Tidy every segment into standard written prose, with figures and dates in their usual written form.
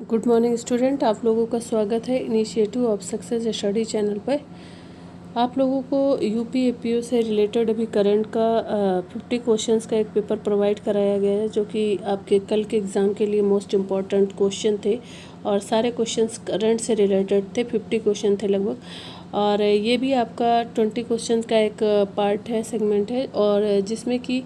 Good morning student, आप लोगों का स्वागत है initiative of success study channel पर। आप लोगों को यूपी से रिलेटेड अभी करंट का 50 क्वेश्चंस का एक पेपर प्रोवाइड कराया गया है, जो कि आपके कल के एग्ज़ाम के लिए मोस्ट इम्पॉर्टेंट क्वेश्चन थे और सारे क्वेश्चंस करंट से रिलेटेड थे। 50 क्वेश्चन थे लगभग, और ये भी आपका 20 क्वेश्चन का एक पार्ट है, सेगमेंट है, और जिसमें कि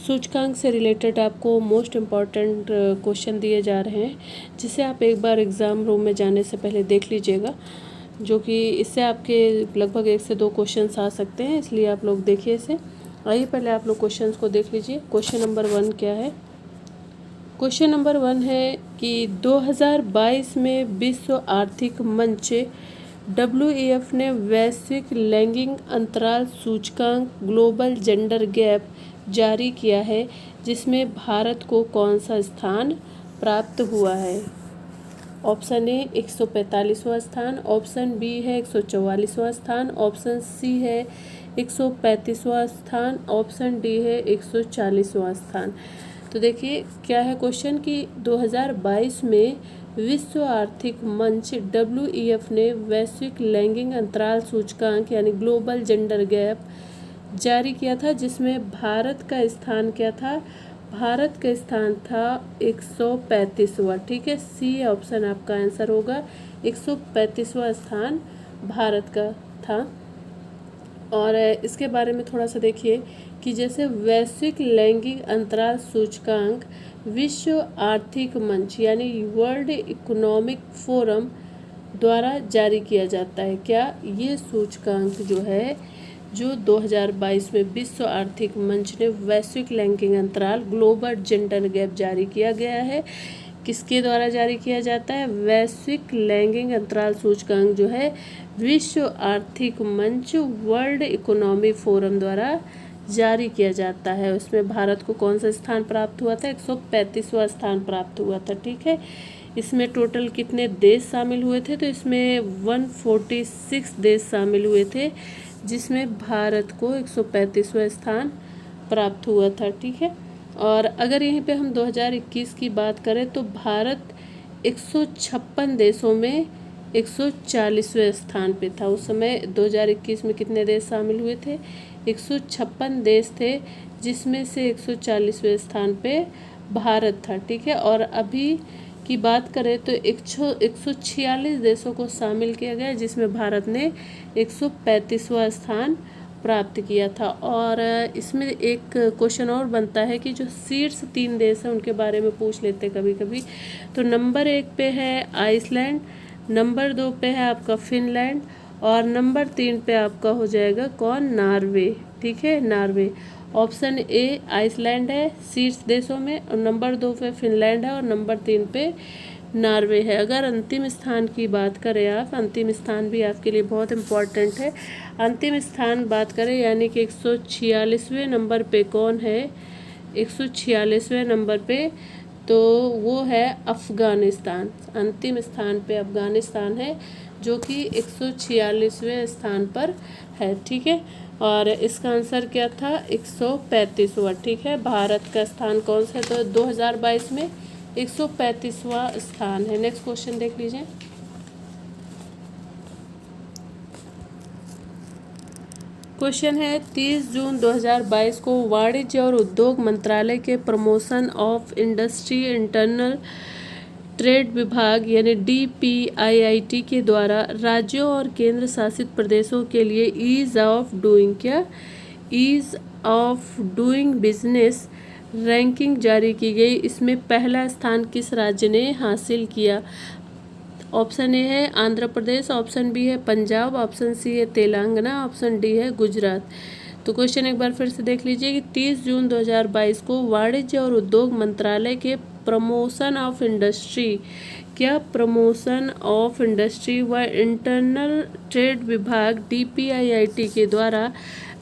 सूचकांक से रिलेटेड आपको मोस्ट इम्पॉर्टेंट क्वेश्चन दिए जा रहे हैं, जिसे आप एक बार एग्ज़ाम रूम में जाने से पहले देख लीजिएगा, जो कि इससे आपके लगभग 1 से 2 क्वेश्चंस आ सकते हैं, इसलिए आप लोग देखिए इसे। आइए पहले आप लोग क्वेश्चंस को देख लीजिए। क्वेश्चन नंबर 1 क्या है? क्वेश्चन नंबर 1 है कि 2022 में विश्व आर्थिक मंच WEF ने वैश्विक लैंगिक अंतराल सूचकांक ग्लोबल जेंडर गैप जारी किया है, जिसमें भारत को कौन सा स्थान प्राप्त हुआ है? ऑप्शन ए 145वां स्थान, ऑप्शन बी है 144वां स्थान, ऑप्शन सी है 135वां स्थान, ऑप्शन डी है 140वां स्थान। तो देखिए क्या है क्वेश्चन कि 2022 में विश्व आर्थिक मंच WEF ने वैश्विक लैंगिक अंतराल सूचकांक यानी ग्लोबल जेंडर गैप जारी किया था, जिसमें भारत का स्थान क्या था? भारत का स्थान था 135वां। ठीक है, सी ऑप्शन आपका आंसर होगा। 135वां स्थान भारत का था। और इसके बारे में थोड़ा सा देखिए कि जैसे वैश्विक लैंगिक अंतराल सूचकांक विश्व आर्थिक मंच यानी वर्ल्ड इकोनॉमिक फोरम द्वारा जारी किया जाता है। क्या ये सूचकांक जो है, जो 2022 में विश्व आर्थिक मंच ने वैश्विक लैंगिक अंतराल ग्लोबल जेंडर गैप जारी किया गया है, किसके द्वारा जारी किया जाता है? वैश्विक लैंगिक अंतराल सूचकांक जो है विश्व आर्थिक मंच वर्ल्ड इकोनॉमी फोरम द्वारा जारी किया जाता है। उसमें भारत को कौन सा स्थान प्राप्त हुआ था? 135वां स्थान प्राप्त हुआ था। ठीक है, इसमें टोटल कितने देश शामिल हुए थे? तो इसमें 146 देश शामिल हुए थे, जिसमें भारत को 135वां स्थान प्राप्त हुआ था। ठीक है, और अगर यहीं पे हम 2021 की बात करें तो भारत 156 देशों में 140वें स्थान पे था। उस समय 2021 में कितने देश शामिल हुए थे? 156 देश थे, जिसमें से 140वें स्थान पे भारत था। ठीक है, और अभी की बात करें तो 146 देशों को शामिल किया गया, जिसमें भारत ने 135वां स्थान प्राप्त किया था। और इसमें एक क्वेश्चन और बनता है कि जो शीर्ष 3 देश हैं उनके बारे में पूछ लेते हैं कभी कभी। तो नंबर 1 पे है आइसलैंड, नंबर 2 पे है आपका फिनलैंड, और नंबर 3 पे आपका हो जाएगा कौन? नॉर्वे। ठीक है, नॉर्वे। ऑप्शन ए आइसलैंड है शीर्ष देशों में, और नंबर 2 पे फिनलैंड है, और नंबर 3 पे नॉर्वे है। अगर अंतिम स्थान की बात करें आप, अंतिम स्थान भी आपके लिए बहुत इम्पॉर्टेंट है। अंतिम स्थान बात करें यानी कि 146वें नंबर पे कौन है? 146वें नंबर पे तो वो है अफ़गानिस्तान। अंतिम स्थान पे अफ़गानिस्तान है, जो कि 146वें स्थान पर है। ठीक है, और इसका आंसर क्या था? 135वां। ठीक है, भारत का स्थान कौन सा है? तो 2022 में 135वां स्थान है। नेक्स्ट क्वेश्चन देख लीजिए। क्वेश्चन है 30 जून 2022 को वाणिज्य और उद्योग मंत्रालय के promotion of industry internal trade विभाग यानी DPIIT के द्वारा राज्यों और केंद्र शासित प्रदेशों के लिए ease of doing business ranking जारी की गई। इसमें पहला स्थान किस राज्य ने हासिल किया? ऑप्शन ए है आंध्र प्रदेश, ऑप्शन बी है पंजाब, ऑप्शन सी है तेलंगाना, ऑप्शन डी है गुजरात। तो क्वेश्चन एक बार फिर से देख लीजिए कि 30 जून 2022 को वाणिज्य और उद्योग मंत्रालय के प्रमोशन ऑफ इंडस्ट्री व इंटरनल ट्रेड विभाग DPIIT के द्वारा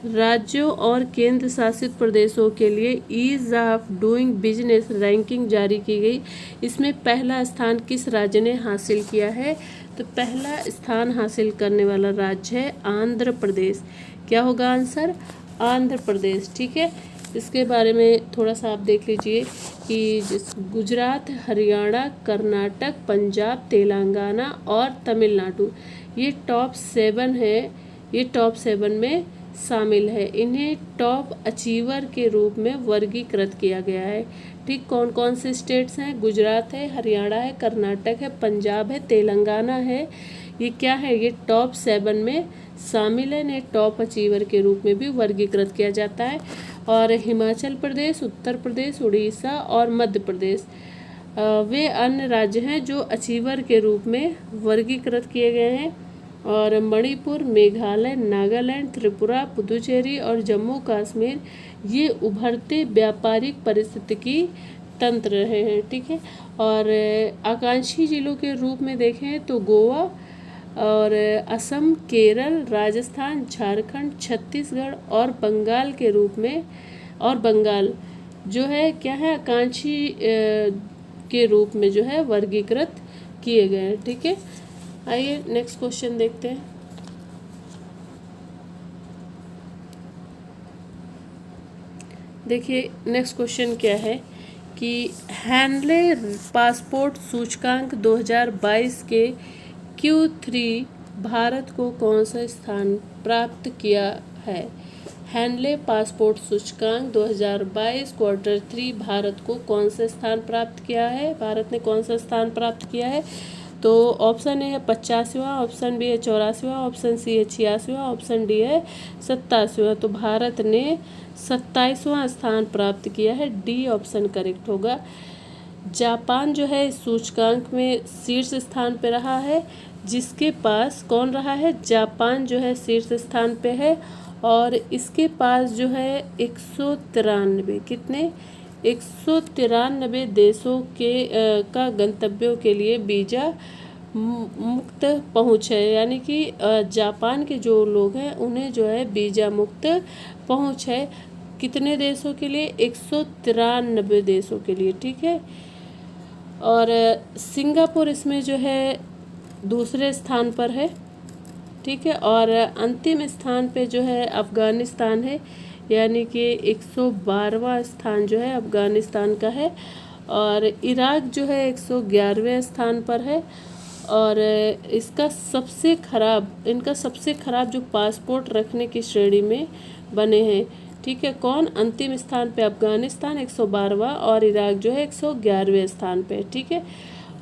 राज्यों और केंद्र शासित प्रदेशों के लिए ease of doing business ranking जारी की गई। इसमें पहला स्थान किस राज्य ने हासिल किया है? तो पहला स्थान हासिल करने वाला राज्य है आंध्र प्रदेश। क्या होगा आंसर? आंध्र प्रदेश। ठीक है, इसके बारे में थोड़ा सा आप देख लीजिए कि गुजरात, हरियाणा, कर्नाटक, पंजाब, तेलंगाना और तमिलनाडु ये टॉप 7 है, ये टॉप 7 में शामिल है। इन्हें टॉप अचीवर के रूप में वर्गीकृत किया गया है। ठीक, कौन कौन से स्टेट्स हैं? गुजरात है, हरियाणा है, कर्नाटक है, पंजाब है, तेलंगाना है। ये क्या है? ये टॉप 7 में शामिल है। इन्हें टॉप अचीवर के रूप में भी वर्गीकृत किया जाता है। और हिमाचल प्रदेश, उत्तर प्रदेश, उड़ीसा और मध्य प्रदेश वे अन्य राज्य हैं जो अचीवर के रूप में वर्गीकृत किए गए हैं। और मणिपुर, मेघालय, नागालैंड, त्रिपुरा, पुदुचेरी और जम्मू कश्मीर ये उभरते व्यापारिक पारिस्थितिकी तंत्र रहे हैं। ठीक है, और आकांक्षी जिलों के रूप में देखें तो गोवा और असम, केरल, राजस्थान, झारखंड, छत्तीसगढ़ और बंगाल के रूप में, और बंगाल जो है क्या है, आकांक्षी के रूप में जो है वर्गीकृत किए गए हैं। ठीक है, आइए नेक्स्ट क्वेश्चन देखते हैं। देखिए नेक्स्ट क्वेश्चन क्या है कि हैंडले पासपोर्ट सूचकांक 2022 के Q3 भारत को कौन सा स्थान प्राप्त किया है? हैंडले पासपोर्ट सूचकांक 2022 Q3 भारत को कौन सा स्थान प्राप्त किया है? भारत ने कौन सा स्थान प्राप्त किया है? तो ऑप्शन ए है 85वां, ऑप्शन बी है 84वां, ऑप्शन सी है 86वां, ऑप्शन डी है 87वां। तो भारत ने 27वां स्थान प्राप्त किया है। डी ऑप्शन करेक्ट होगा। जापान जो है इस सूचकांक में शीर्ष स्थान पे रहा है, जिसके पास कौन रहा है? जापान जो है शीर्ष स्थान पे है और इसके पास जो है 193 कितने 193 देशों के का गंतव्यों के लिए वीज़ा मुक्त पहुंच है। यानी कि जापान के जो लोग हैं उन्हें जो है वीज़ा मुक्त पहुंच है। कितने देशों के लिए? 193 देशों के लिए। ठीक है, और सिंगापुर इसमें जो है दूसरे स्थान पर है। ठीक है, और अंतिम स्थान पे जो है अफ़गानिस्तान है, यानी कि 112वां स्थान जो है अफ़गानिस्तान का है। और इराक जो है 111वें स्थान पर है। और इनका सबसे खराब जो पासपोर्ट रखने की श्रेणी में बने हैं। ठीक है, कौन? अंतिम स्थान पे अफ़गानिस्तान 112वां और इराक जो है 111वें स्थान पे। ठीक है,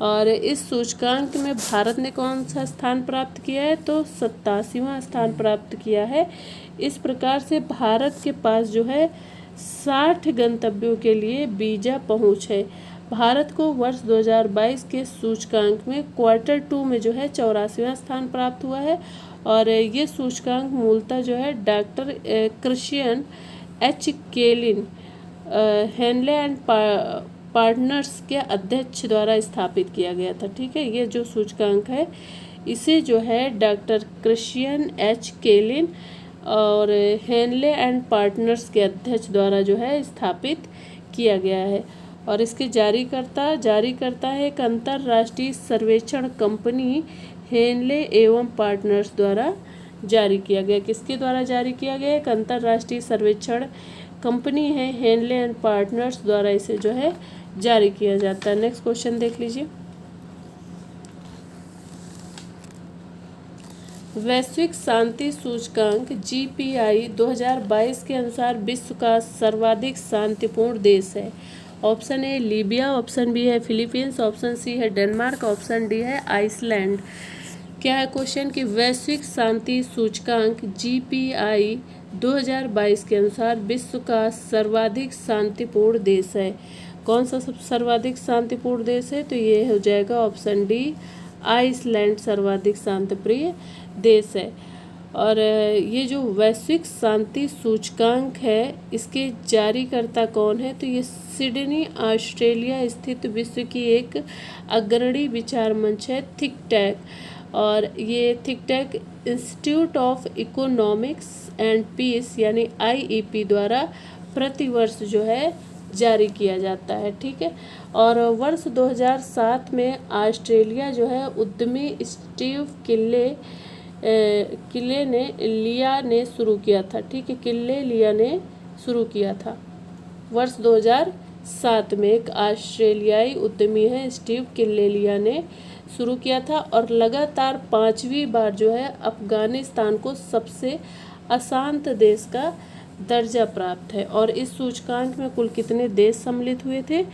और इस सूचकांक में भारत ने कौन सा स्थान प्राप्त किया है? तो 87वां स्थान प्राप्त किया है। इस प्रकार से भारत के पास जो है 60 गंतव्यों के लिए वीज़ा पहुंच है। भारत को वर्ष 2022 के सूचकांक में Q2 में जो है 84वां स्थान प्राप्त हुआ है। और ये सूचकांक मूलतः जो है doctor Christian H Kalin Henley and partners के अध्यक्ष द्वारा स्थापित किया गया था। ठीक है, ये जो सूचकांक है इसे जो है डॉक्टर क्रिश्चियन एच केलिन और हैंडले एंड पार्टनर्स के अध्यक्ष द्वारा जो है स्थापित किया गया है। और इसके जारी करता है एक अंतर्राष्ट्रीय सर्वेक्षण कंपनी हैंडले एवं पार्टनर्स द्वारा जारी किया गया। किसके द्वारा जारी किया गया? एक अंतर्राष्ट्रीय सर्वेक्षण कंपनी है हैंडले एंड पार्टनर्स द्वारा इसे जो है जारी किया जाता है। नेक्स्ट क्वेश्चन देख लीजिए। वैश्विक शांति सूचकांक GPI 2022 के अनुसार विश्व का सर्वाधिक शांतिपूर्ण देश है। Option A Libya, option B है फिलीपींस, ऑप्शन सी है डेनमार्क, ऑप्शन डी है आइसलैंड। क्या है क्वेश्चन कि वैश्विक शांति सूचकांक GPI 2022 के अनुसार विश्व का सर्वाधिक शांतिपूर्ण देश है। कौन सा सर्वाधिक शांतिपूर्ण देश है? तो ये हो जाएगा ऑप्शन डी, आइसलैंड सर्वाधिक शांतिप्रिय देश है। और ये जो वैश्विक शांति सूचकांक है इसके जारीकर्ता कौन है? तो ये सिडनी ऑस्ट्रेलिया स्थित विश्व की एक अग्रणी विचार मंच है थिंक टैंक। और ये think tank institute of economics and peace यानी IEP द्वारा प्रतिवर्ष जो है जारी किया जाता है। ठीक है, और वर्ष 2007 में ऑस्ट्रेलिया जो है उद्यमी स्टीव लिया ने शुरू किया था। ठीक है, लिया ने शुरू किया था। वर्ष 2007 में एक ऑस्ट्रेलियाई उद्यमी है स्टीव किल्लेलिया ने शुरू किया था और लगातार 5वीं बार जो है अफगानिस्तान को सबसे अशांत देश का दर्जा प्राप्त है। और इस सूचकांक में कुल कितने देश सम्मिलित हुए थे?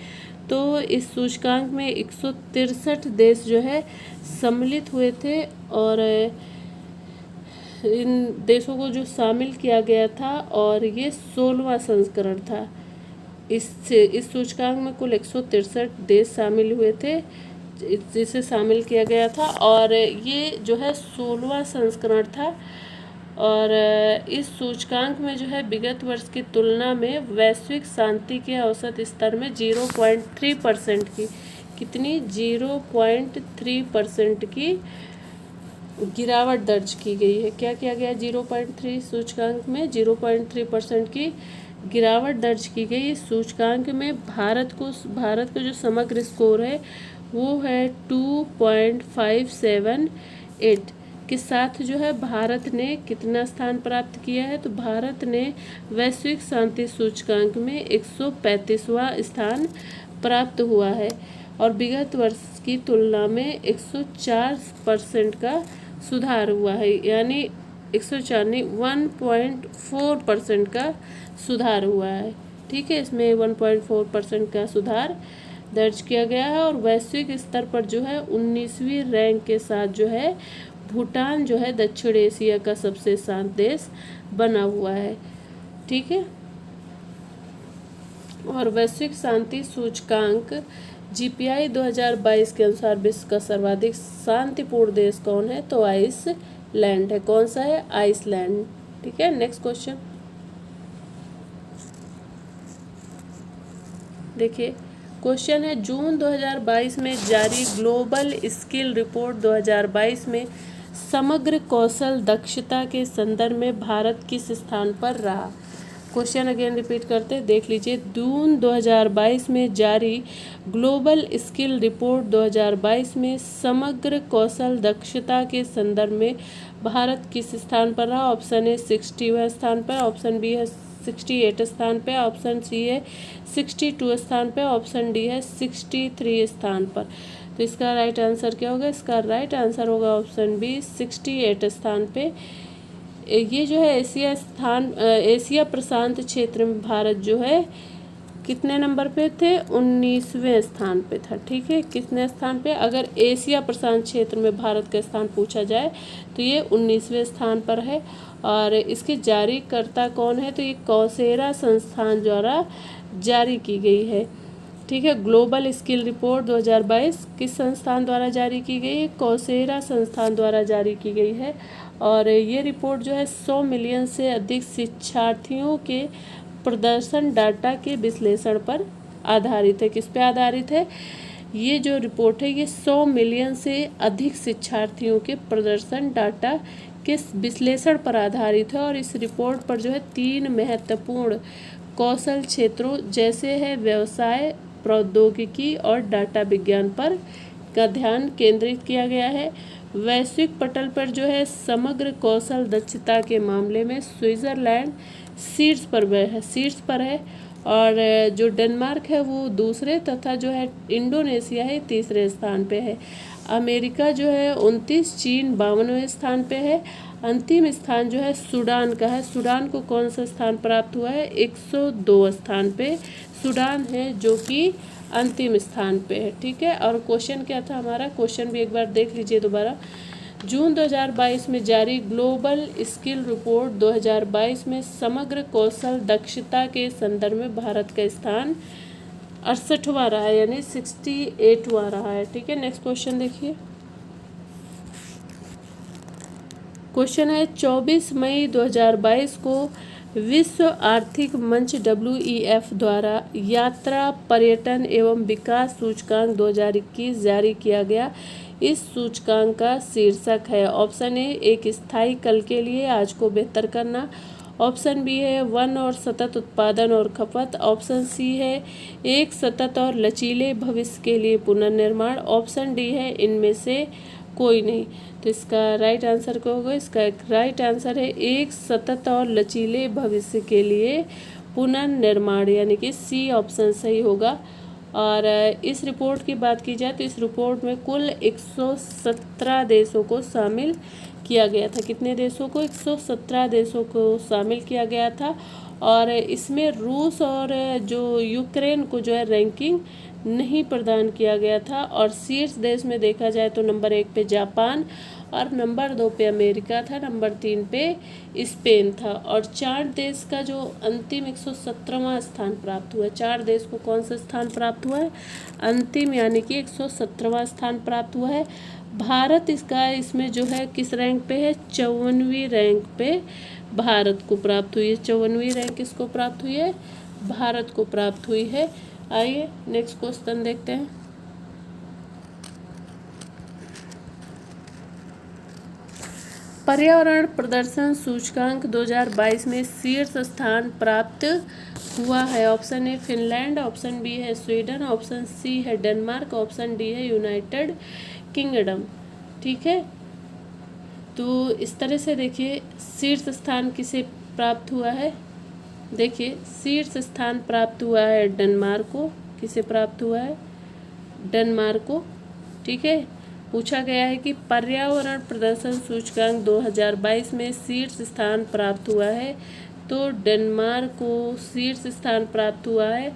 तो इस सूचकांक में 163 देश जो है सम्मिलित हुए थे और इन देशों को जो शामिल किया गया था और ये 16वां संस्करण था। इस सूचकांक में कुल 163 देश शामिल हुए थे जिसे शामिल किया गया था और ये जो है 16वां संस्करण था। और इस सूचकांक में जो है विगत वर्ष की तुलना में वैश्विक शांति के औसत स्तर में 0.3% की कितनी 0.3% की गिरावट दर्ज की गई है। क्या किया गया? 0.3 सूचकांक में 0.3% की गिरावट दर्ज की गई। इस सूचकांक में भारत को जो समग्र स्कोर है वो है 2.578 के साथ जो है भारत ने कितना स्थान प्राप्त किया है? तो भारत ने वैश्विक शांति सूचकांक में 135वां स्थान प्राप्त हुआ है और विगत वर्ष की तुलना में 104% का सुधार हुआ है, यानी 1.4% का सुधार हुआ है। ठीक है, इसमें 1.4% का सुधार दर्ज किया गया है और वैश्विक स्तर पर जो है 19वीं रैंक के साथ जो है भूटान जो है दक्षिण एशिया का सबसे शांत देश बना हुआ है। ठीक है, और वैश्विक शांति सूचकांक GPI 2022 के अनुसार विश्व का सर्वाधिक शांतिपूर्ण देश कौन है? तो आइसलैंड है। कौन सा है? आइसलैंड। ठीक है, नेक्स्ट क्वेश्चन देखिए। क्वेश्चन है जून 2022 में जारी ग्लोबल स्किल रिपोर्ट 2022 में समग्र कौशल दक्षता के संदर्भ में भारत किस स्थान पर रहा? क्वेश्चन अगेन रिपीट करते हैं, देख लीजिए। जून 2022 में जारी ग्लोबल स्किल रिपोर्ट 2022 में समग्र कौशल दक्षता के संदर्भ में भारत किस स्थान पर रहा? ऑप्शन ए 60वें स्थान पर, ऑप्शन बी है 68 स्थान पे, ऑप्शन सी है 62 स्थान पे, ऑप्शन डी है 63 स्थान पर। तो इसका राइट आंसर क्या होगा? इसका राइट आंसर होगा ऑप्शन बी 68 स्थान पे। ये जो है एशिया प्रशांत क्षेत्र में भारत जो है कितने नंबर पे थे? 19वें स्थान पे था। ठीक है, कितने स्थान पे? अगर एशिया प्रशांत क्षेत्र में भारत का स्थान पूछा जाए तो ये 19वें स्थान पर है। और इसके जारीकर्ता कौन है? तो ये कौशेरा संस्थान द्वारा जारी की गई है। ठीक है, ग्लोबल स्किल रिपोर्ट 2022 किस संस्थान द्वारा जारी की गई है? कौशेरा संस्थान द्वारा जारी की गई है। और ये रिपोर्ट जो है 100 मिलियन से अधिक शिक्षार्थियों के प्रदर्शन डाटा के विश्लेषण पर आधारित है। किस पे आधारित है? ये जो रिपोर्ट है ये 100 मिलियन से अधिक शिक्षार्थियों के प्रदर्शन डाटा के विश्लेषण पर आधारित है। और इस रिपोर्ट पर जो है 3 महत्वपूर्ण कौशल क्षेत्रों जैसे है व्यवसाय, प्रौद्योगिकी और डाटा विज्ञान पर का ध्यान केंद्रित किया गया है। वैश्विक पटल पर जो है समग्र कौशल दक्षता के मामले में स्विट्जरलैंड शीर्ष पर है और जो डेनमार्क है वो दूसरे तथा जो है इंडोनेशिया है तीसरे स्थान पे है। अमेरिका जो है 29, चीन 52वें स्थान पे है। अंतिम स्थान जो है सूडान का है। सूडान को कौन सा स्थान प्राप्त हुआ है? 102 स्थान पे सूडान है जो कि अंतिम स्थान पे है। ठीक है, और क्वेश्चन क्या था हमारा? क्वेश्चन भी एक बार देख लीजिए दोबारा। जून 2022 में जारी ग्लोबल स्किल रिपोर्ट 2022 में समग्र कौशल दक्षता के संदर्भ में भारत का स्थान 68वां रहा है, यानी 68वां रहा है। ठीक है, नेक्स्ट क्वेश्चन देखिए। क्वेश्चन है 24 मई 2022 को विश्व आर्थिक मंच WEF द्वारा यात्रा, पर्यटन एवं विकास सूचकांक 2021 जारी किया गया। इस सूचकांक का शीर्षक है ऑप्शन ए एक स्थायी कल के लिए आज को बेहतर करना, ऑप्शन बी है वन और सतत उत्पादन और खपत, ऑप्शन सी है एक सतत और लचीले भविष्य के लिए पुनर्निर्माण, ऑप्शन डी है इनमें से कोई नहीं। तो इसका राइट आंसर क्या होगा? इसका एक राइट आंसर है एक सतत और लचीले भविष्य के लिए पुनर्निर्माण, यानी कि सी ऑप्शन सही होगा। और इस रिपोर्ट की बात की जाए तो इस रिपोर्ट में कुल 117 देशों को शामिल किया गया था। कितने देशों को? 117 देशों को शामिल किया गया था। और इसमें रूस और जो यूक्रेन को जो है रैंकिंग नहीं प्रदान किया गया था। और शीर्ष देश में देखा जाए तो नंबर 1 पे जापान और नंबर 2 पे अमेरिका था, नंबर 3 पे स्पेन था। और 4 देश का जो अंतिम 117वां स्थान प्राप्त हुआ है, 4 देश को कौन सा स्थान प्राप्त हुआ है? अंतिम, यानी कि 117वां स्थान प्राप्त हुआ है। भारत इसमें जो है किस रैंक पे है? 54वीं रैंक पे भारत को प्राप्त हुई है। 54वीं रैंक किसको प्राप्त हुई है? भारत को प्राप्त हुई है। आइए नेक्स्ट क्वेश्चन देखते हैं। पर्यावरण प्रदर्शन सूचकांक 2022 में शीर्ष स्थान प्राप्त हुआ है। Option A Finland, option B है स्वीडन, ऑप्शन सी है डेनमार्क, ऑप्शन डी है यूनाइटेड किंगडम। ठीक है, तो इस तरह से देखिए शीर्ष स्थान किसे प्राप्त हुआ है? देखिए शीर्ष स्थान प्राप्त हुआ है डेनमार्क को। किसे प्राप्त हुआ है? डेनमार्क को। ठीक है, पूछा गया है कि पर्यावरण प्रदर्शन सूचकांक 2022 में शीर्ष स्थान प्राप्त हुआ है, तो डेनमार्क को शीर्ष स्थान प्राप्त हुआ है।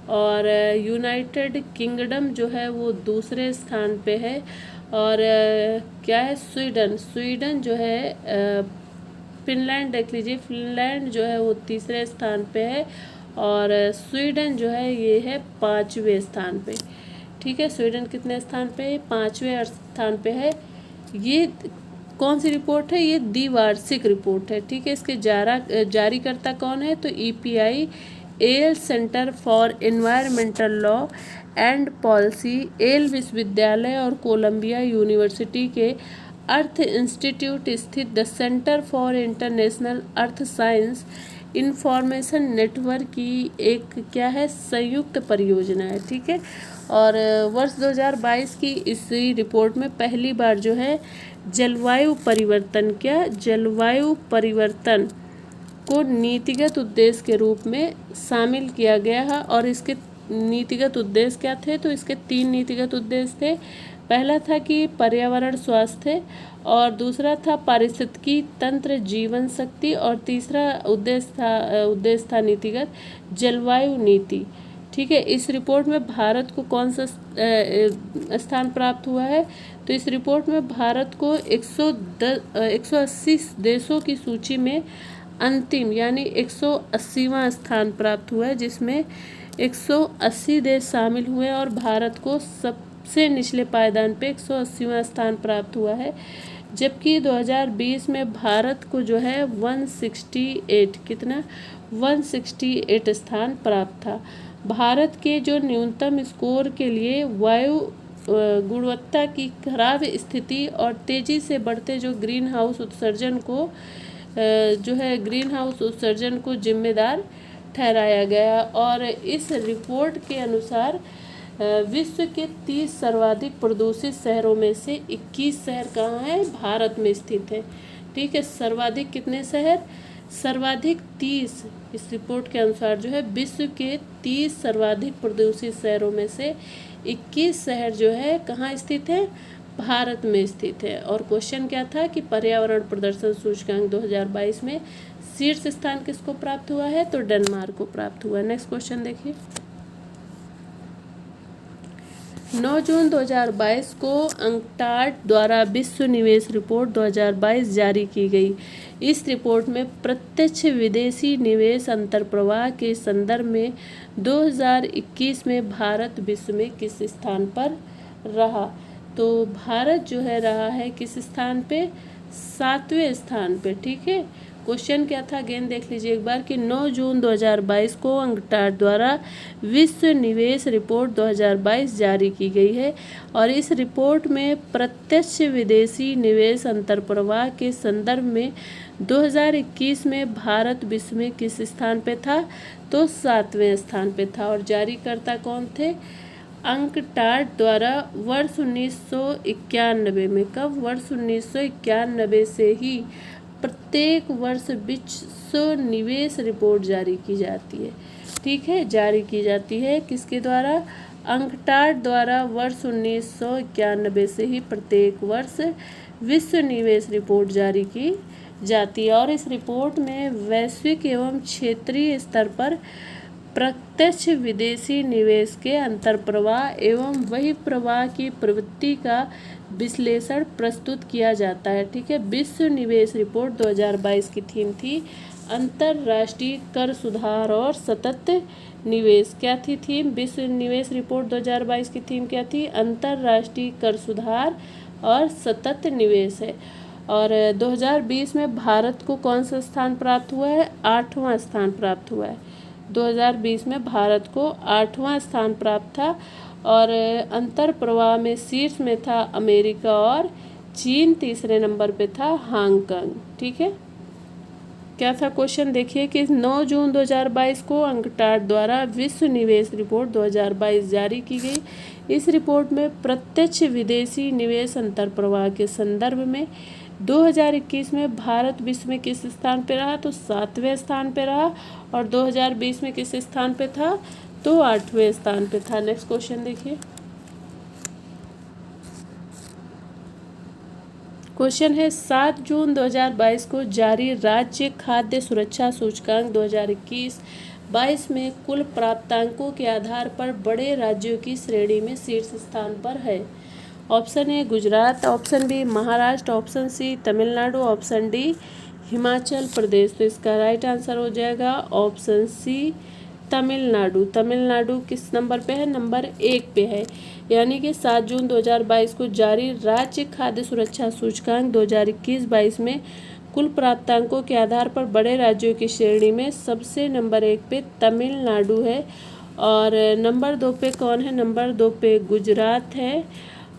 और यूनाइटेड किंगडम जो है वो दूसरे स्थान पे है। और क्या है? स्वीडन जो है, फिनलैंड देख लीजिए, फिनलैंड जो है वो तीसरे स्थान पे है और स्वीडन जो है ये है 5वें स्थान पे। ठीक है, स्वीडन कितने स्थान पे है? 5वें स्थान पे है। ये कौन सी रिपोर्ट है? ये द्विवार्षिक रिपोर्ट है। ठीक है, इसके जारीकर्ता कौन है? तो EPI L centre for environmental law and policy, L विश्वविद्यालय और कोलंबिया यूनिवर्सिटी के अर्थ इंस्टीट्यूट स्थित the centre for international earth science information network की एक क्या है? संयुक्त परियोजना है। ठीक है, और वर्ष 2022 की इसी रिपोर्ट में पहली बार जो है जलवायु परिवर्तन को नीतिगत उद्देश्य के रूप में शामिल किया गया है। और इसके नीतिगत उद्देश्य क्या थे? तो इसके 3 नीतिगत उद्देश्य थे। पहला था कि पर्यावरण स्वास्थ्य, और दूसरा था पारिस्थितिकी तंत्र जीवन शक्ति, और तीसरा उद्देश्य था नीतिगत जलवायु नीति। ठीक है, इस रिपोर्ट में भारत को कौन सा स्थान प्राप्त हुआ है? तो इस रिपोर्ट में भारत को 180 देशों की सूची में अंतिम, यानी 180वां स्थान प्राप्त हुआ है, जिसमें 180 देश शामिल हुए और भारत को सबसे निचले पायदान पे 180वां स्थान प्राप्त हुआ है। जबकि 2020 में भारत को जो है 168 स्थान प्राप्त था। भारत के जो न्यूनतम स्कोर के लिए वायु गुणवत्ता की खराब स्थिति और तेजी से बढ़ते जो ग्रीन हाउस उत्सर्जन को जिम्मेदार ठहराया गया। और इस रिपोर्ट के अनुसार विश्व के 30 सर्वाधिक प्रदूषित शहरों में से 21 शहर कहाँ हैं? भारत में स्थित है। ठीक है, सर्वाधिक कितने शहर? सर्वाधिक 30। इस रिपोर्ट के अनुसार जो है विश्व के 30 सर्वाधिक प्रदूषित शहरों में से 21 शहर जो है कहाँ स्थित है? भारत में स्थित है। और क्वेश्चन क्या था कि पर्यावरण प्रदर्शन सूचकांक 2022 में शीर्ष स्थान किसको प्राप्त हुआ है? तो डेनमार्क को प्राप्त हुआ। नेक्स्ट क्वेश्चन देखिए। 9 जून 2022 को अंकटाड द्वारा विश्व निवेश रिपोर्ट 2022 जारी की गई। इस रिपोर्ट में प्रत्यक्ष विदेशी निवेश अंतर्प्रवाह के संदर्भ में 2021 में भारत विश्व में किस स्थान पर रहा? तो भारत जो है रहा है किस स्थान पे? 7वें स्थान पे। ठीक है, क्वेश्चन क्या था अगेन देख लीजिए एक बार कि 9 जून 2022 को अंकटाड द्वारा विश्व निवेश रिपोर्ट 2022 जारी की गई है। और इस रिपोर्ट में प्रत्यक्ष विदेशी निवेश अंतर्प्रवाह के संदर्भ में 2021 में भारत विश्व में किस स्थान पे था? तो 7वें स्थान पे था। और जारीकर्ता कौन थे? अंकटाड द्वारा वर्ष 1991 में। कब? वर्ष 1991 से ही प्रत्येक वर्ष विश्व निवेश रिपोर्ट जारी की जाती है। ठीक है, जारी की जाती है किसके द्वारा? अंकटाड द्वारा वर्ष 1991 से ही प्रत्येक वर्ष विश्व निवेश रिपोर्ट जारी की जाती है और इस रिपोर्ट में वैश्विक एवं क्षेत्रीय स्तर पर प्रत्यक्ष विदेशी निवेश के अंतर्प्रवाह एवं वही प्रवाह की प्रवृत्ति का विश्लेषण प्रस्तुत किया जाता है। ठीक है, विश्व निवेश रिपोर्ट 2022 की थीम थी अंतर्राष्ट्रीय कर सुधार और सतत निवेश। क्या थी थीम? विश्व निवेश रिपोर्ट 2022 की थीम क्या थी? अंतर्राष्ट्रीय कर सुधार और सतत निवेश है। और 2020 में भारत को कौन सा स्थान प्राप्त हुआ है? 8वां स्थान प्राप्त हुआ है। 2020 में भारत को 8वां स्थान प्राप्त था और अंतर प्रवाह में शीर्ष में था अमेरिका और चीन तीसरे नंबर पे था हांगकांग। ठीक है, क्या था क्वेश्चन? देखिए कि 9 जून 2022 को अंकटाड द्वारा विश्व निवेश रिपोर्ट 2022 जारी की गई। इस रिपोर्ट में प्रत्यक्ष विदेशी निवेश अंतर्प्रवाह के संदर्भ में 2021 में भारत विश्व में किस स्थान पे रहा? तो 7वें स्थान पे रहा। और 2020 में किस स्थान पे था? तो 8वें स्थान पे था। नेक्स्ट क्वेश्चन देखिए। क्वेश्चन है 7 जून 2022 को जारी राज्य खाद्य सुरक्षा सूचकांक 2021-22 में कुल प्राप्तांकों के आधार पर बड़े राज्यों की श्रेणी में शीर्ष स्थान पर है। Option A Gujarat, option B Maharashtra, option C Tamil Nadu, option D Himachal Pradesh. तो इसका राइट आंसर हो जाएगा ऑप्शन सी तमिलनाडु। तमिलनाडु किस नंबर पे है? नंबर 1 पे है। यानी कि 7 जून 2022 को जारी राज्य खाद्य सुरक्षा सूचकांक 2021-22 में कुल प्राप्तांकों के आधार पर बड़े राज्यों की श्रेणी में सबसे नंबर 1 पे तमिलनाडु है और नंबर 2 पे कौन है? नंबर 2 पे गुजरात है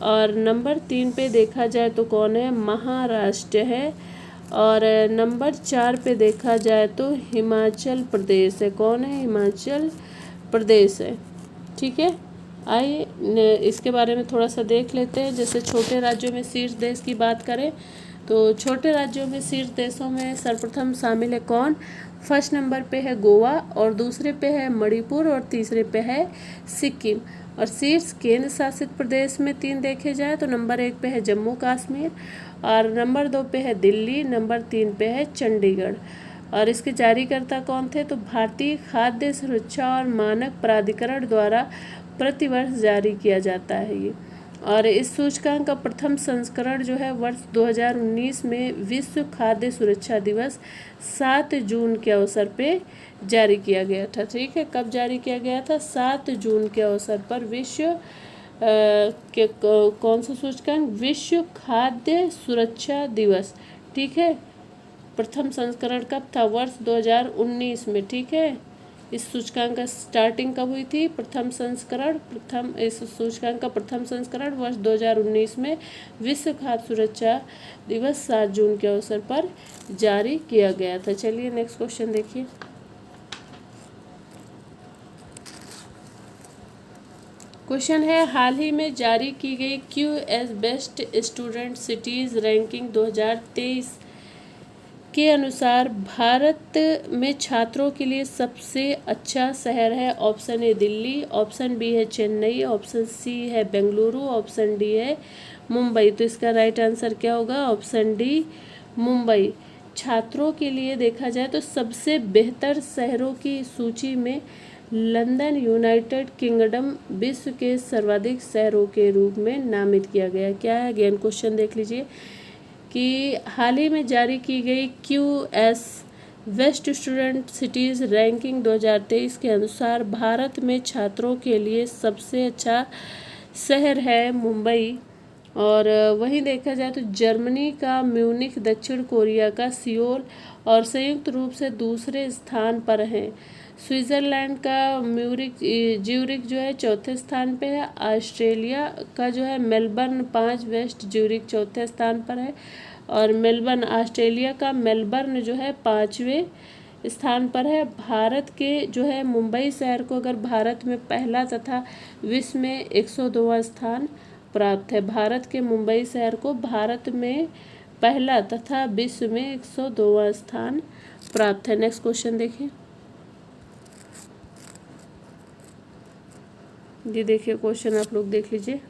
और नंबर 3 पे देखा जाए तो कौन है? महाराष्ट्र है और नंबर 4 पे देखा जाए तो हिमाचल प्रदेश है। कौन है? हिमाचल प्रदेश है। ठीक है, आइए इसके बारे में थोड़ा सा देख लेते हैं। जैसे छोटे राज्यों में शीर्ष देश की बात करें तो छोटे राज्यों में शीर्ष देशों में सर्वप्रथम शामिल है कौन? फर्स्ट नंबर पे है गोवा और दूसरे पे है मणिपुर और तीसरे पे है सिक्किम। और शीर्ष केंद्र शासित प्रदेश में 3 देखे जाए तो नंबर 1 पे है जम्मू कश्मीर और नंबर 2 पे है दिल्ली, नंबर 3 पे है चंडीगढ़। और इसके जारीकर्ता कौन थे? तो भारतीय खाद्य सुरक्षा और मानक प्राधिकरण द्वारा प्रतिवर्ष जारी किया जाता है ये। और इस सूचकांक का प्रथम संस्करण जो है वर्ष 2019 में विश्व खाद्य सुरक्षा दिवस 7 जून के अवसर पे जारी किया गया था। ठीक है, कब जारी किया गया था? 7 जून के अवसर पर विश्व के कौन सा सूचकांक? विश्व खाद्य सुरक्षा दिवस। ठीक है, प्रथम संस्करण कब था? वर्ष 2019 में। ठीक है, इस सूचकांक का स्टार्टिंग कब हुई थी? इस सूचकांक का प्रथम संस्करण वर्ष 2019 में विश्व खाद्य सुरक्षा दिवस 7 जून के अवसर पर जारी किया गया था। चलिए नेक्स्ट क्वेश्चन देखिए। क्वेश्चन है हाल ही में जारी की गई QS best student cities ranking 2023 के अनुसार भारत में छात्रों के लिए सबसे अच्छा शहर है। Option A Delhi, option B है चेन्नई, ऑप्शन सी है बेंगलुरु, ऑप्शन डी है मुंबई। तो इसका राइट आंसर क्या होगा? Option D Mumbai. छात्रों के लिए देखा जाए तो सबसे बेहतर शहरों की सूची में लंदन यूनाइटेड किंगडम विश्व के सर्वाधिक शहरों के रूप में नामित किया गया। क्या है? अगेन क्वेश्चन देख लीजिए कि हाल ही में जारी की गई QS best student cities ranking 2023 के अनुसार भारत में छात्रों के लिए सबसे अच्छा शहर है मुंबई। और वहीं देखा जाए तो जर्मनी का म्यूनिख, दक्षिण कोरिया का सियोल और संयुक्त रूप से दूसरे स्थान पर हैं। स्विट्ज़रलैंड का ज्यूरिख जो है चौथे स्थान पे है। ऑस्ट्रेलिया का जो है मेलबर्न 5, वेस्ट ज्यूरिख चौथे स्थान पर है और ऑस्ट्रेलिया का मेलबर्न जो है 5वें स्थान पर है। भारत के जो है मुंबई शहर को अगर भारत में पहला तथा विश्व में 102वां स्थान प्राप्त है। भारत के मुंबई शहर को भारत में पहला तथा विश्व में 102वां स्थान प्राप्त है। नेक्स्ट क्वेश्चन देखिए। ये देखिए क्वेश्चन आप लोग देख लीजिए।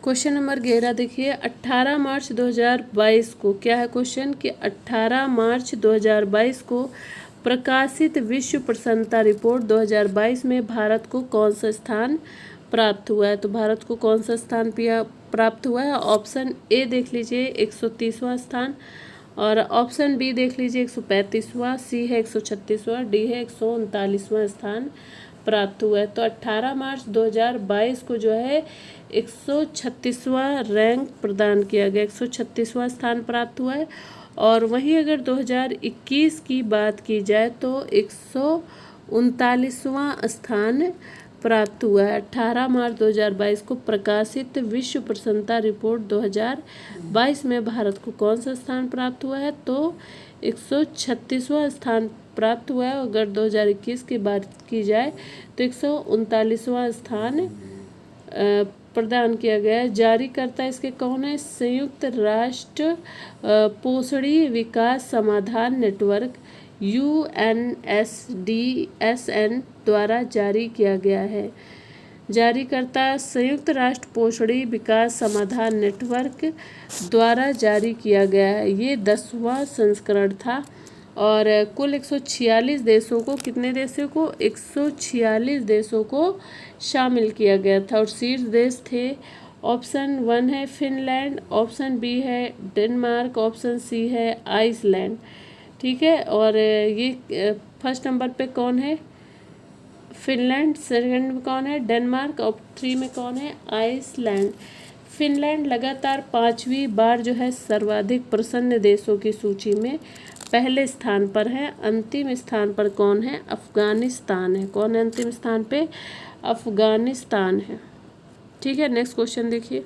क्वेश्चन नंबर 11 देखिए। 18 मार्च 2022 को, क्या है क्वेश्चन कि 18 मार्च 2022 को प्रकाशित विश्व प्रसन्नता रिपोर्ट 2022 में भारत को कौन सा स्थान प्राप्त हुआ है। तो भारत को कौन सा स्थान प्राप्त हुआ है। ऑप्शन ए देख लीजिए 130वां स्थान, और ऑप्शन बी देख लीजिए 135वां, सी है 136वां, डी है 139वां स्थान प्राप्त हुआ है। तो 18 मार्च 2022 को जो है 136वां रैंक प्रदान किया गया, 136वां स्थान प्राप्त हुआ है। और वहीं अगर 2021 की बात की जाए तो 139वां स्थान प्राप्त हुआ है। 18 मार्च 2022 को प्रकाशित विश्व प्रसन्नता रिपोर्ट 2022 में भारत को कौन सा स्थान प्राप्त हुआ है। तो 136वां स्थान प्राप्त हुआ है। अगर 2021 की बात की जाए तो 139वां स्थान प्रदान किया गया है। जारी करता इसके कौन है। संयुक्त राष्ट्र पोषणी विकास समाधान नेटवर्क UNSDSN द्वारा जारी किया गया है। जारी करता संयुक्त राष्ट्र पोषणी विकास समाधान नेटवर्क द्वारा जारी किया गया है। ये 10वां संस्करण था और कुल 146 देशों को, कितने देशों को, 146 देशों को शामिल किया गया था। और शीर्ष देश थे, ऑप्शन 1 है फिनलैंड, ऑप्शन बी है डेनमार्क, ऑप्शन सी है आइसलैंड। ठीक है, और ये फर्स्ट नंबर पे कौन है, फिनलैंड, सेकंड में कौन है, डेनमार्क, और 3 में कौन है, आइसलैंड। फिनलैंड लगातार 5वीं बार जो है सर्वाधिक प्रसन्न देशों की सूची में पहले स्थान पर है। अंतिम स्थान पर कौन है, अफगानिस्तान है। कौन है अंतिम स्थान पे, अफगानिस्तान है। ठीक है, नेक्स्ट क्वेश्चन देखिए।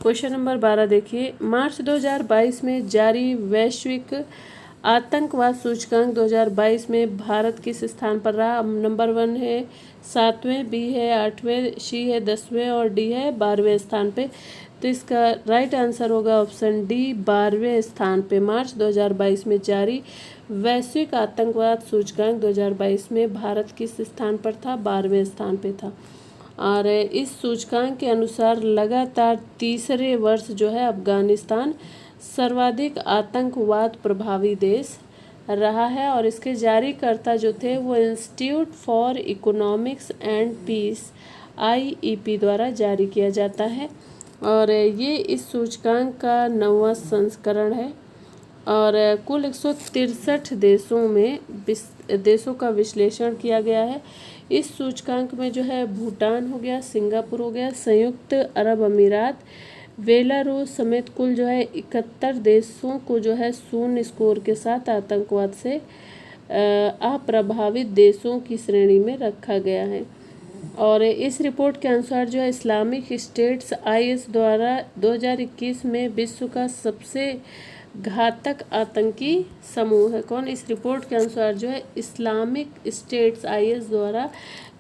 क्वेश्चन नंबर 12 देखिए। मार्च 2022 में जारी वैश्विक आतंकवाद सूचकांक 2022 में भारत किस स्थान पर रहा। नंबर 1 है 7वें, बी है 8वें, सी है 10वें और डी है 12वें स्थान पे। तो इसका राइट आंसर होगा ऑप्शन डी, 12वें स्थान पे। मार्च 2022 में जारी वैश्विक आतंकवाद सूचकांक 2022 में भारत किस स्थान पर था, 12वें स्थान पे था। और इस सूचकांक के अनुसार लगातार तीसरे वर्ष जो है अफगानिस्तान सर्वाधिक आतंकवाद प्रभावी देश रहा है। और इसके जारीकर्ता जो थे वो institute for economics and peace IEP द्वारा जारी किया जाता है। और ये इस सूचकांक का 9वां संस्करण है। और कुल 163 देशों का विश्लेषण किया गया है। इस सूचकांक में जो है भूटान हो गया, सिंगापुर हो गया, संयुक्त अरब अमीरात, बेलारूस समेत कुल जो है 71 देशों को जो है 0 स्कोर के साथ आतंकवाद से अप्रभावित देशों की श्रेणी में रखा गया है। और इस रिपोर्ट के अनुसार जो है इस्लामिक स्टेट्स IS द्वारा 2021 में विश्व का सबसे घातक आतंकी समूह है। कौन, इस रिपोर्ट के अनुसार जो है इस्लामिक स्टेट्स IS द्वारा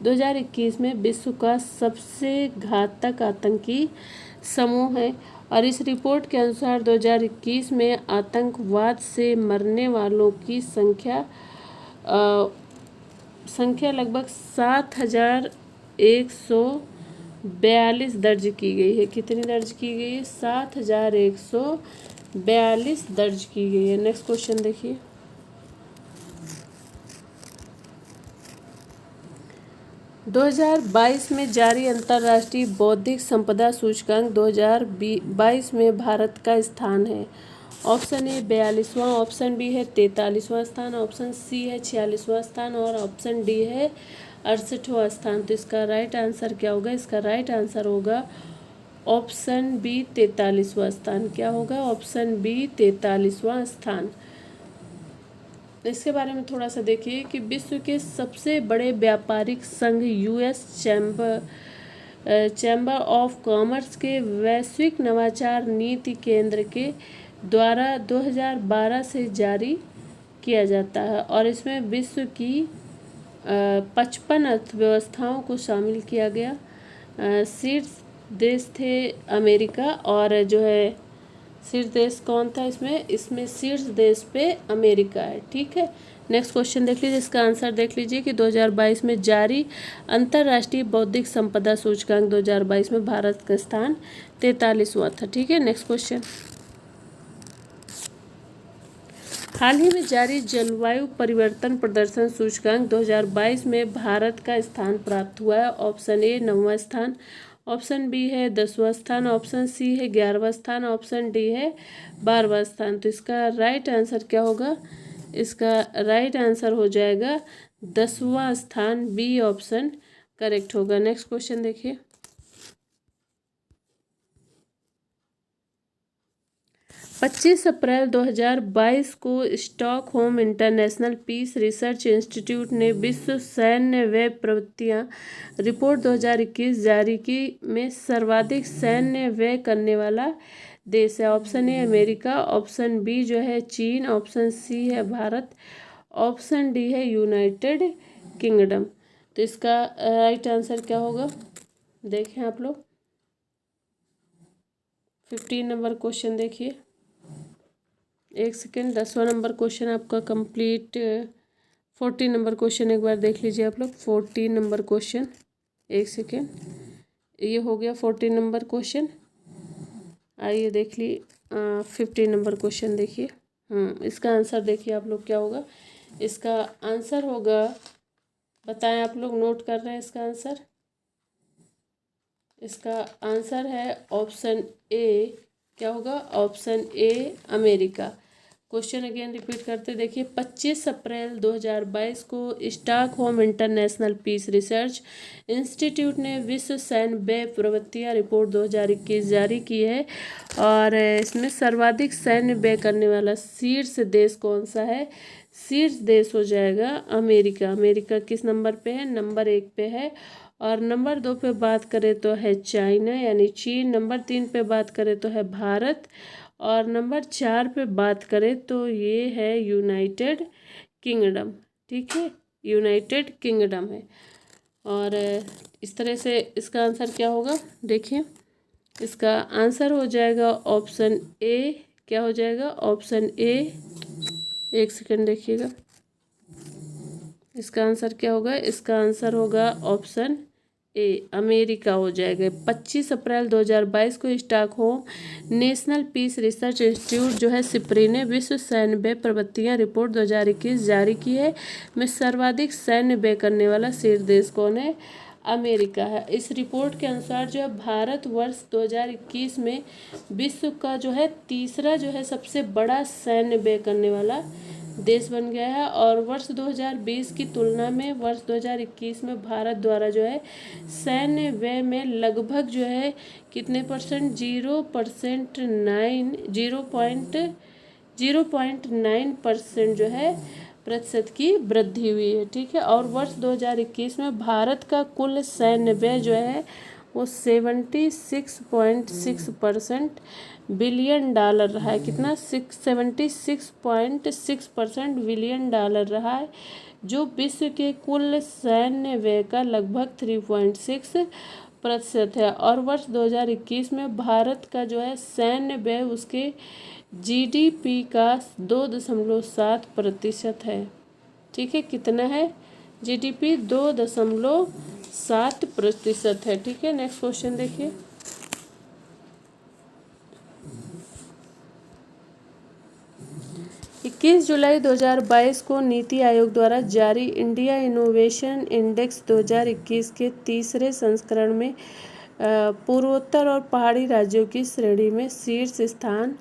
2021 में विश्व का सबसे घातक आतंकी समूह है। और इस रिपोर्ट के अनुसार 2021 में आतंकवाद से मरने वालों की संख्या लगभग 7,142 दर्ज की गई है। कितनी दर्ज की गई है, 7,142 दर्ज की गई है। नेक्स्ट क्वेश्चन देखिए। – 2022 में जारी अंतर्राष्ट्रीय बौद्धिक संपदा सूचकांक 2022 में भारत का स्थान है। ऑप्शन ए 42वां, ऑप्शन बी है 43वां स्थान, ऑप्शन सी है 46वां स्थान और ऑप्शन डी है 68वां स्थान। तो इसका राइट आंसर क्या होगा, इसका राइट आंसर होगा ऑप्शन बी 43वां स्थान। क्या होगा, ऑप्शन बी 43वां स्थान। इसके बारे में थोड़ा सा देखिए कि विश्व के सबसे बड़े व्यापारिक संघ US चैम्बर ऑफ कॉमर्स के वैश्विक नवाचार नीति केंद्र के द्वारा 2012 से जारी किया जाता है। और इसमें विश्व की 55 अर्थव्यवस्थाओं को शामिल किया गया। शीर्ष देश थे अमेरिका, और जो है शीर्ष देश कौन था इसमें शीर्ष देश पे अमेरिका है। ठीक है, नेक्स्ट क्वेश्चन देख लीजिए, इसका आंसर देख लीजिए कि 2022 में जारी अंतर्राष्ट्रीय बौद्धिक संपदा सूचकांक 2022 में भारत का स्थान 43वां था। ठीक है, नेक्स्ट क्वेश्चन, हाल ही में जारी जलवायु परिवर्तन प्रदर्शन सूचकांक 2022 में भारत का स्थान प्राप्त हुआ है। ऑप्शन ए 9वां स्थान, ऑप्शन बी है 10वां स्थान, ऑप्शन सी है 11वां स्थान, ऑप्शन डी है 12वां स्थान। तो इसका राइट आंसर क्या होगा? इसका राइट आंसर हो जाएगा 10वां स्थान, बी ऑप्शन करेक्ट होगा। नेक्स्ट क्वेश्चन देखिए, 25 अप्रैल 2022 को Stockholm International Peace Research Institute ने विश्व सैन्य व्यय प्रवृत्तियां रिपोर्ट 2021 जारी की में सर्वाधिक सैन्य व्यय करने वाला देश है। Option A America, option B जो है चीन, ऑप्शन सी है भारत, ऑप्शन डी है यूनाइटेड किंगडम। तो इसका राइट आंसर क्या होगा? देखें आप लोग, 15 नंबर क्वेश्चन देखिए, एक सेकेंड, 10वां नंबर क्वेश्चन आपका कंप्लीट। 14 नंबर क्वेश्चन एक बार देख लीजिए आप लोग, 14 नंबर क्वेश्चन, एक सेकेंड, ये हो गया 14 नंबर क्वेश्चन। आइए देख ली 15 नंबर क्वेश्चन देखिए। इसका आंसर देखिए आप लोग क्या होगा? इसका आंसर होगा, बताएं आप लोग, नोट कर रहे हैं इसका आंसर? इसका आंसर है ऑप्शन ए, क्या होगा? Option A America. Question again repeat करते देखिए, 25 अप्रैल 2022 को Stockholm International Peace Research Institute ने विश्व सैन्य व्यय प्रवृत्तियां रिपोर्ट 2021 जारी की है, और इसमें सर्वाधिक सैन्य व्यय करने वाला शीर्ष देश कौन सा है? शीर्ष देश हो जाएगा अमेरिका। अमेरिका किस नंबर पे है? नंबर 1 पे है। और नंबर 2 पे बात करें तो है चाइना यानी चीन, नंबर 3 पे बात करें तो है भारत, और नंबर 4 पे बात करें तो ये है यूनाइटेड किंगडम। ठीक है, यूनाइटेड किंगडम है। और इस तरह से इसका आंसर क्या होगा? देखिए, इसका आंसर हो जाएगा ऑप्शन ए। क्या हो जाएगा? ऑप्शन ए, एक सेकंड देखिएगा, इसका आंसर क्या होगा? इसका आंसर होगा ऑप्शन ए अमेरिका हो जाएगा। 25 अप्रैल 2022 को Stockholm National Peace Research Institute जो है सिप्री ने विश्व सैन्य व्यय प्रवृत्तियां रिपोर्ट 2021 जारी की है में सर्वाधिक सैन्य व्यय करने वाला शीर्ष देश कौन है? अमेरिका है। इस रिपोर्ट के अनुसार जो है भारत वर्ष 2021 में विश्व का जो है तीसरा जो है सबसे बड़ा सैन्य व्यय करने वाला देश बन गया है, और वर्ष 2020 की तुलना में वर्ष 2021 में भारत द्वारा जो है सैन्य व्यय में लगभग जो है कितने परसेंट? 0.9% जो है प्रतिशत की वृद्धि हुई है। ठीक है, और वर्ष 2021 में भारत का कुल सैन्य व्यय जो है वो 76.6% बिलियन डॉलर रहा है। कितना? 76.6% बिलियन डॉलर रहा है, जो विश्व के कुल सैन्य व्यय का लगभग 3.6% है। और वर्ष 2021 में भारत का जो है सैन्य व्यय उसके जीडीपी का 2.7% है। ठीक है, कितना है? जीडीपी 2.7% है। ठीक है, नेक्स्ट क्वेश्चन देखिए, 21 जुलाई 2022 को नीति आयोग द्वारा जारी इंडिया इनोवेशन इंडेक्स 2021 के तीसरे संस्करण में पूर्वोत्तर और पहाड़ी राज्यों की श्रेणी में शीर्ष स्थान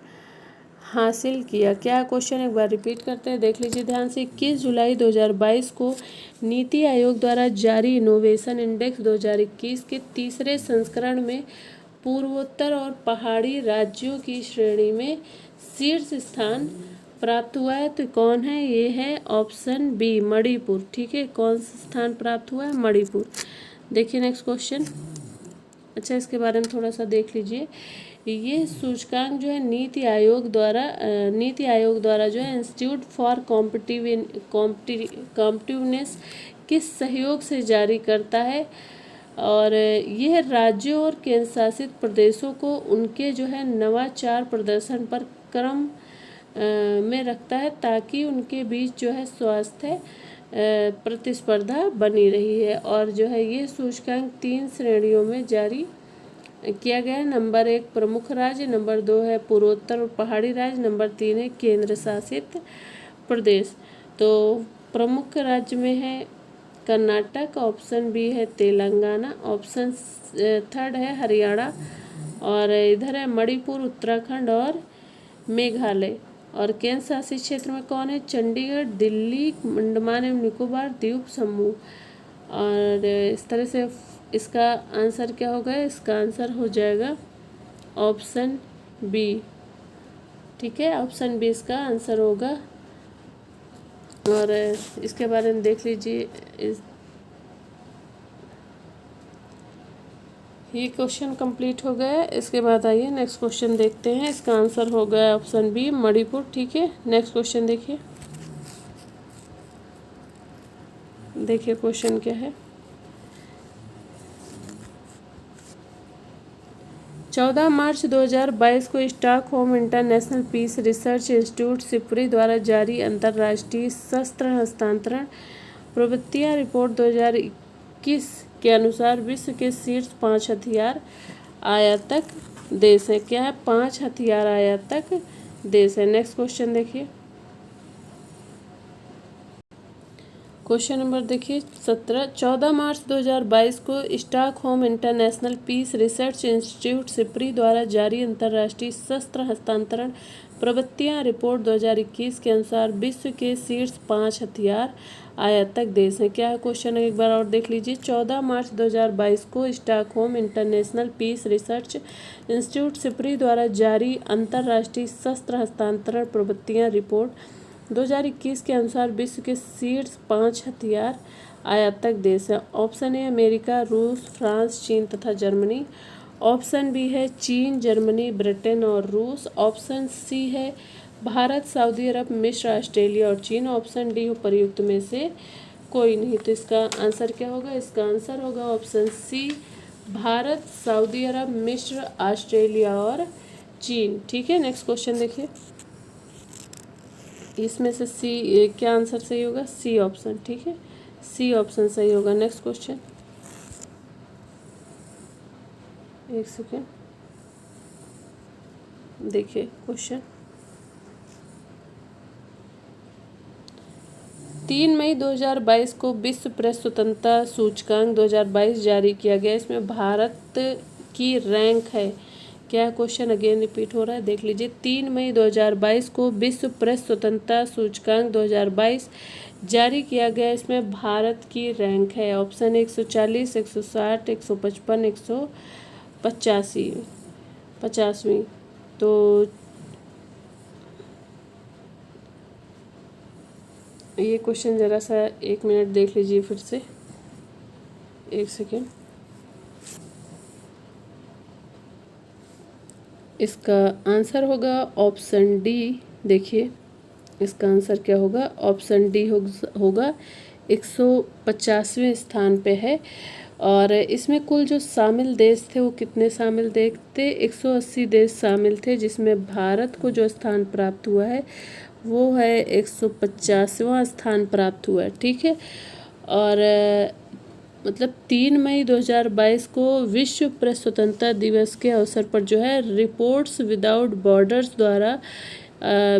हासिल किया। क्या क्वेश्चन एक बार रिपीट करते हैं, देख लीजिए ध्यान से। 21 जुलाई 2022 को नीति आयोग द्वारा जारी इनोवेशन इंडेक्स 2021 के तीसरे संस्करण में पूर्वोत्तर और पहाड़ी राज्यों की श्रेणी में शीर्ष स्थान प्राप्त हुआ है। तो कौन है? ये है ऑप्शन बी मणिपुर। ठीक है, कौन सा स्थान प्राप्त हुआ है? मणिपुर। देखिए नेक्स्ट क्वेश्चन। अच्छा, इसके बारे में थोड़ा सा देख लीजिए। ये सूचकांक जो है नीति आयोग द्वारा जो है इंस्टीट्यूट फॉर कॉम्पिटिटिवनेस किस सहयोग से जारी करता है? और यह राज्यों और केंद्र शासित प्रदेशों को उनके जो है नवाचार प्रदर्शन पर क्रम में रखता है, ताकि उनके बीच जो है स्वास्थ्य प्रतिस्पर्धा बनी रही है। और जो है ये सूचकांक 3 श्रेणियों में जारी किया गया है। नंबर 1 प्रमुख राज्य, नंबर 2 है पूर्वोत्तर और पहाड़ी राज्य, नंबर 3 है केंद्र शासित प्रदेश। तो प्रमुख राज्य में है कर्नाटक, ऑप्शन बी है तेलंगाना, ऑप्शन थर्ड है हरियाणा, और इधर है मणिपुर, उत्तराखंड और मेघालय। और केंद्र शासित क्षेत्र में कौन है? चंडीगढ़, दिल्ली, अंडमान एवं निकोबार द्वीप समूह। और इस तरह से इसका आंसर क्या होगा? इसका आंसर हो जाएगा ऑप्शन बी। ठीक है, ऑप्शन बी इसका आंसर होगा। और इसके बारे में देख लीजिए। ये क्वेश्चन कंप्लीट हो गया। इसके बाद आइए नेक्स्ट क्वेश्चन देखते हैं। इसका आंसर हो गया ऑप्शन बी मणिपुर। ठीक है, नेक्स्ट क्वेश्चन देखिए। देखिए क्वेश्चन क्या है। 14 मार्च 2022 को Stockholm International Peace Research Institute SIPRI द्वारा जारी अंतर्राष्ट्रीय शस्त्र हस्तांतरण प्रवृत्तियां रिपोर्ट 2021 के अनुसार विश्व के शीर्ष 5 हथियार आयातक देश हैं। क्या है? 5 हथियार आयातक देश है। नेक्स्ट क्वेश्चन देखिए। क्वेश्चन नंबर देखिए 17। 14 मार्च 2022 को Stockholm International Peace Research Institute SIPRI द्वारा जारी अंतर्राष्ट्रीय शस्त्र हस्तांतरण प्रवृत्तियां रिपोर्ट 2021 के अनुसार विश्व के शीर्ष 5 हथियार आयातक देश हैं। क्या है क्वेश्चन? एक बार और देख लीजिए। 14 मार्च 2022 को Stockholm International Peace Research Institute SIPRI द्वारा जारी अंतर्राष्ट्रीय शस्त्र हस्तांतरण प्रवृत्तियां रिपोर्ट 2021 के अनुसार विश्व के शीर्ष 5 हथियार आयातक देश हैं। ऑप्शन ए अमेरिका, रूस, फ्रांस, चीन तथा जर्मनी। ऑप्शन बी है चीन, जर्मनी, ब्रिटेन और रूस। ऑप्शन सी है भारत, सऊदी अरब, मिस्र, ऑस्ट्रेलिया और चीन। ऑप्शन डी उपर्युक्त में से कोई नहीं। तो इसका आंसर क्या होगा? इसका आंसर होगा ऑप्शन सी भारत, सऊदी अरब, मिस्र, ऑस्ट्रेलिया और चीन। ठीक है, नेक्स्ट क्वेश्चन देखिए। इसमें से सी क्या आंसर सही होगा? C option. ठीक है, सी ऑप्शन सही होगा। Next question. एक सेकेंड देखिए क्वेश्चन। 3 मई 2022 को विश्व प्रेस स्वतंत्रता सूचकांक 2022 जारी किया गया। इसमें भारत की रैंक है। क्या क्वेश्चन अगेन रिपीट हो रहा है, देख लीजिए। 3 मई 2022 को विश्व प्रेस स्वतंत्रता सूचकांक 2022 जारी किया गया। इसमें भारत की रैंक है ऑप्शन 140, 160, 155, 150वीं। तो ये क्वेश्चन ज़रा सा 1 मिनट देख लीजिए फिर से, 1 सेकेंड। इसका आंसर होगा ऑप्शन डी। देखिए इसका आंसर क्या होगा? ऑप्शन डी होगा 150वें स्थान पे है। और इसमें कुल जो शामिल देश थे वो कितने शामिल देश थे? 180 देश शामिल थे, जिसमें भारत को जो स्थान प्राप्त हुआ है वो है 150वां स्थान प्राप्त हुआ है। ठीक है, और मतलब 3 मई 2022 को विश्व प्रेस स्वतंत्रता दिवस के अवसर पर जो है रिपोर्ट्स विदाउट बॉर्डर्स द्वारा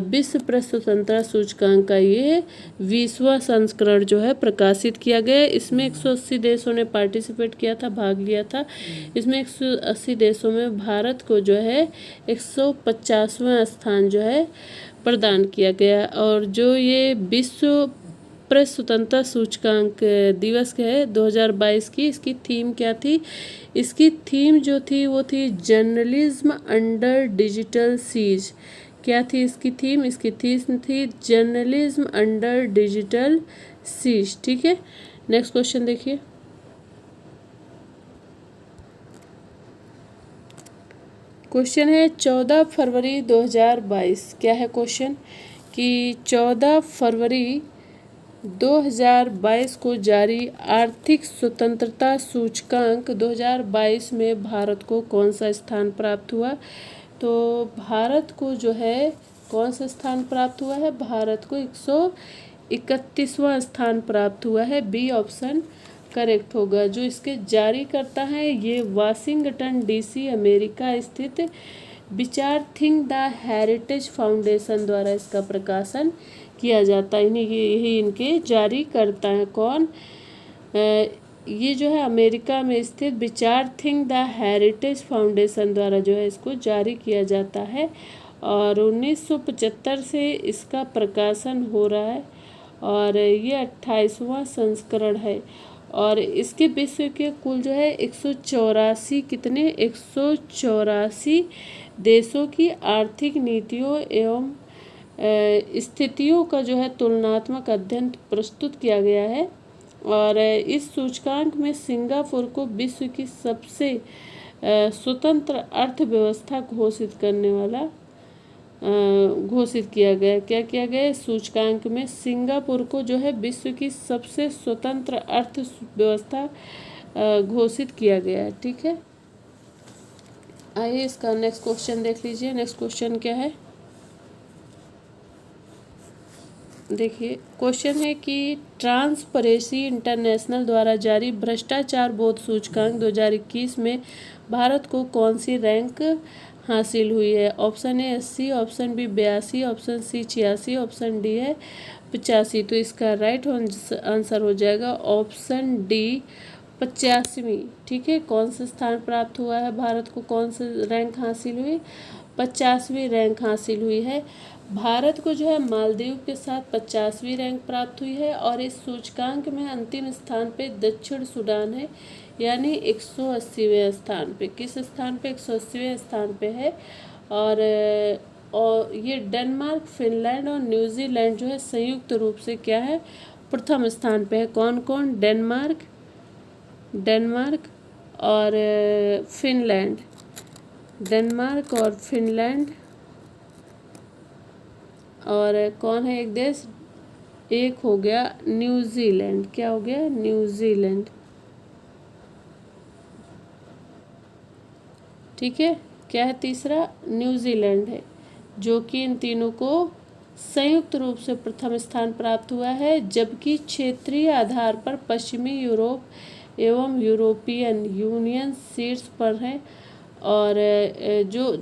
विश्व प्रेस स्वतंत्रता सूचकांक का ये 20वां संस्करण जो है प्रकाशित किया गया। इसमें 180 देशों ने पार्टिसिपेट किया था, भाग लिया था। इसमें 180 देशों में भारत को जो है 150वां स्थान जो है प्रदान किया गया। और जो ये विश्व प्रेस स्वतंत्रता सूचकांक दिवस है 2022 की, इसकी थीम क्या थी? इसकी थीम जो थी वो थी जर्नलिज्म अंडर डिजिटल सीज। क्या थी इसकी थीम? इसकी थीम थी जर्नलिज्म अंडर डिजिटल सीज। ठीक है, नेक्स्ट क्वेश्चन देखिए। क्वेश्चन है 14 फरवरी 2022। क्या है क्वेश्चन? कि 14 फरवरी 2022 को जारी आर्थिक स्वतंत्रता सूचकांक 2022 में भारत को कौन सा स्थान प्राप्त हुआ? तो भारत को जो है कौन सा स्थान प्राप्त हुआ है? भारत को 131वां स्थान प्राप्त हुआ है। बी ऑप्शन करेक्ट होगा। जो इसके जारी करता है ये वाशिंगटन डीसी अमेरिका स्थित विचार थिंक द हेरिटेज फाउंडेशन द्वारा इसका प्रकाशन किया जाता है। यही इनके जारी करता है। कौन? ये जो है अमेरिका में स्थित विचार थिंक द हेरिटेज फाउंडेशन द्वारा जो है इसको जारी किया जाता है और 1975 से इसका प्रकाशन हो रहा है और ये 28वां संस्करण है और इसके विश्व के कुल जो है 184 कितने 184 देशों की आर्थिक नीतियों एवं स्थितियों का जो है तुलनात्मक अध्ययन प्रस्तुत किया गया है और इस सूचकांक में सिंगापुर को विश्व की सबसे स्वतंत्र अर्थव्यवस्था घोषित किया गया। क्या किया गया? इस सूचकांक में सिंगापुर को जो है विश्व की सबसे स्वतंत्र अर्थव्यवस्था घोषित किया गया है। ठीक है, आइए इसका नेक्स्ट क्वेश्चन देख लीजिए। नेक्स्ट क्वेश्चन क्या है? देखिए क्वेश्चन है कि ट्रांसपरेंसी इंटरनेशनल द्वारा जारी भ्रष्टाचार बोध सूचकांक 2021 में भारत को कौन सी रैंक हासिल हुई है? Option A 80, option B 82, option C 86, option D है 85। तो इसका राइट आंसर हो जाएगा ऑप्शन डी 85वीं। ठीक है, कौन सा स्थान प्राप्त हुआ है? भारत को कौन सी रैंक हासिल हुई? 50वीं रैंक हासिल हुई है। भारत को जो है मालदीव के साथ 50वीं रैंक प्राप्त हुई है और इस सूचकांक में अंतिम स्थान पे दक्षिण सूडान है यानी 180वें स्थान पे। किस स्थान पे? 180वें स्थान पे है और ये डेनमार्क, फिनलैंड और न्यूजीलैंड जो है संयुक्त रूप से क्या है? प्रथम स्थान पे है। कौन कौन? डेनमार्क और फिनलैंड। डेनमार्क और फिनलैंड और कौन है एक देश? एक हो गया न्यूजीलैंड। क्या हो गया? न्यूजीलैंड। ठीक है, क्या है तीसरा? न्यूजीलैंड है जो कि इन तीनों को संयुक्त रूप से प्रथम स्थान प्राप्त हुआ है, जबकि क्षेत्रीय आधार पर पश्चिमी यूरोप एवं यूरोपियन यूनियन शीर्ष पर है और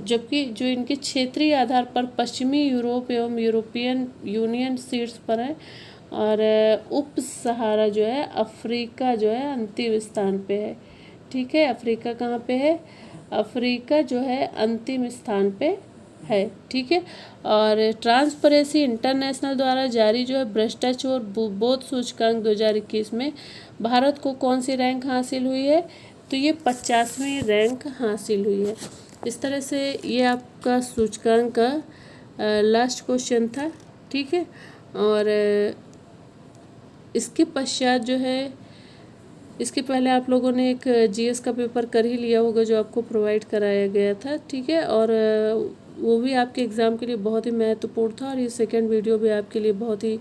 जबकि जो इनके क्षेत्रीय आधार पर पश्चिमी यूरोप एवं यूरोपियन यूनियन शीर्ष पर है और उप सहारा जो है अफ्रीका जो है अंतिम स्थान पे है। ठीक है, अफ्रीका कहाँ पे है? अफ्रीका जो है अंतिम स्थान पे है। ठीक है, और ट्रांसपरेंसी इंटरनेशनल द्वारा जारी जो है भ्रष्टाचार बोध सूचकांक 2021 में भारत को कौन सी रैंक हासिल हुई है? तो ये 50वीं रैंक हासिल हुई है। इस तरह से ये आपका सूचकांक का लास्ट क्वेश्चन था। ठीक है, और इसके पश्चात जो है इसके पहले आप लोगों ने एक जीएस का पेपर कर ही लिया होगा जो आपको प्रोवाइड कराया गया था। ठीक है, और वो भी आपके एग्ज़ाम के लिए बहुत ही महत्वपूर्ण था और ये सेकंड वीडियो भी आपके लिए बहुत ही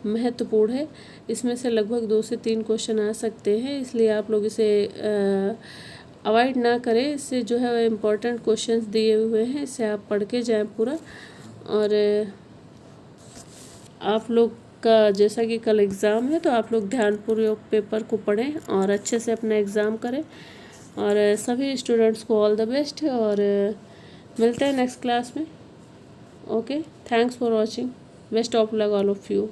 महत्वपूर्ण है। इसमें से लगभग 2 से 3 क्वेश्चन आ सकते हैं, इसलिए आप लोग इसे अवॉइड ना करें। इससे जो है इम्पोर्टेंट क्वेश्चंस दिए हुए हैं, इसे आप पढ़ के जाएँ पूरा। और आप लोग का जैसा कि कल एग्ज़ाम है तो आप लोग ध्यानपूर्वक पेपर को पढ़ें और अच्छे से अपना एग्ज़ाम करें और सभी स्टूडेंट्स को ऑल द बेस्ट और मिलते हैं नेक्स्ट क्लास में। Okay, thanks for watching. Best of luck all of you.